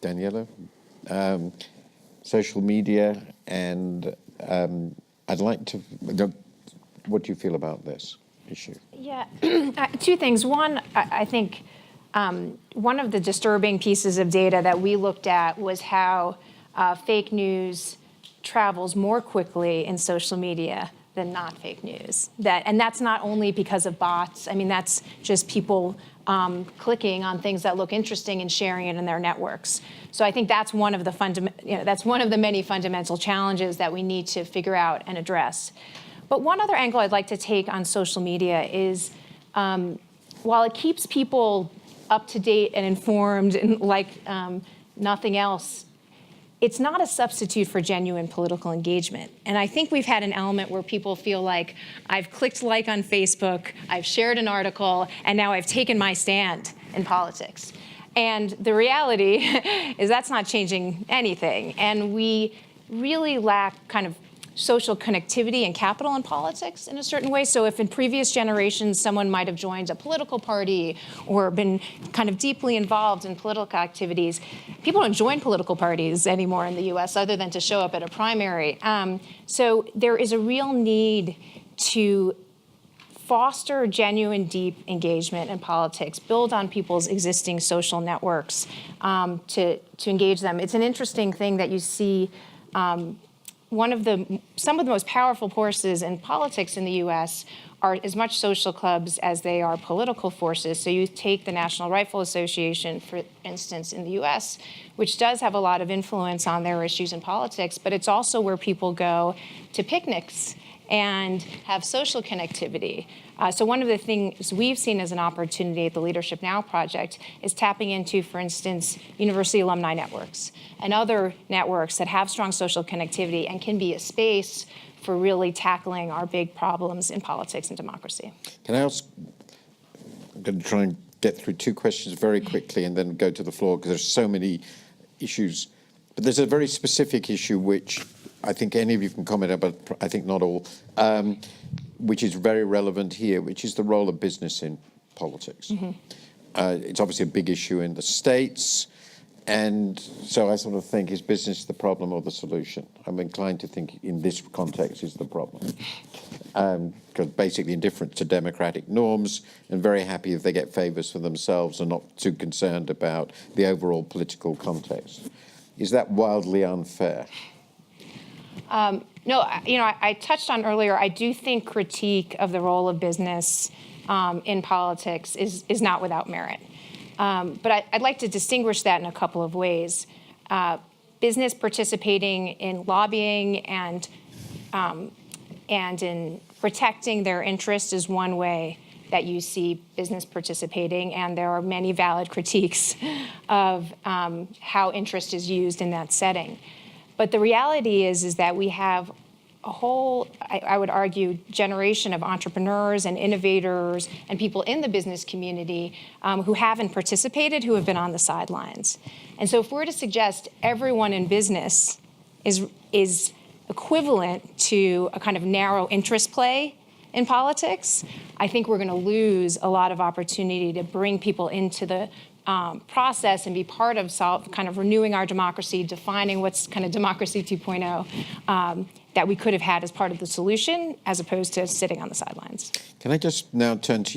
Daniela. Social media, and I'd like to, what do you feel about this issue? Yeah, two things. One, I think one of the disturbing pieces of data that we looked at was how fake news travels more quickly in social media than not fake news. And that's not only because of bots. I mean, that's just people clicking on things that look interesting and sharing it in their networks. So I think that's one of the that's one of the many fundamental challenges that we need to figure out and address. But one other angle I'd like to take on social media is, while it keeps people up to date and informed and like nothing else, it's not a substitute for genuine political engagement. And I think we've had an element where people feel like, I've clicked like on Facebook, I've shared an article, and now I've taken my stand in politics. And the reality is that's not changing anything. And we really lack kind of social connectivity and capital in politics in a certain way. So if in previous generations someone might have joined a political party or been kind of deeply involved in political activities, people don't join political parties anymore in the US other than to show up at a primary. So there is a real need to foster genuine, deep engagement in politics, build on people's existing social networks to engage them. It's an interesting thing that you see some of the most powerful forces in politics in the US are as much social clubs as they are political forces. So you take the National Rifle Association, for instance, in the US, which does have a lot of influence on their issues in politics, but it's also where people go to picnics and have social connectivity. So one of the things we've seen as an opportunity at the Leadership Now project is tapping into, for instance, university alumni networks and other networks that have strong social connectivity and can be a space for really tackling our big problems in politics and democracy. Can I ask, I'm going to try and get through two questions very quickly and then go to the floor because there's so many issues. But there's a very specific issue which I think any of you can comment on, but I think not all, which is very relevant here, which is the role of business in politics. Mm-hmm. It's obviously a big issue in the States. And so I sort of think, is business the problem or the solution? I'm inclined to think in this context is the problem. Because basically indifferent to democratic norms and very happy if they get favors for themselves and not too concerned about the overall political context. Is that wildly unfair? No, I touched on earlier, I do think critique of the role of business in politics is not without merit. But I'd like to distinguish that in a couple of ways. Business participating in lobbying and in protecting their interests is one way that you see business participating, and there are many valid critiques of how interest is used in that setting. But the reality is that we have a whole, I would argue, generation of entrepreneurs and innovators and people in the business community who haven't participated, who have been on the sidelines. And so if we're to suggest everyone in business is equivalent to a kind of narrow interest play in politics, I think we're going to lose a lot of opportunity to bring people into the process and be part of kind of renewing our democracy, defining what's kind of democracy 2.0 that we could have had as part of the solution, as opposed to sitting on the sidelines. Can I just now turn to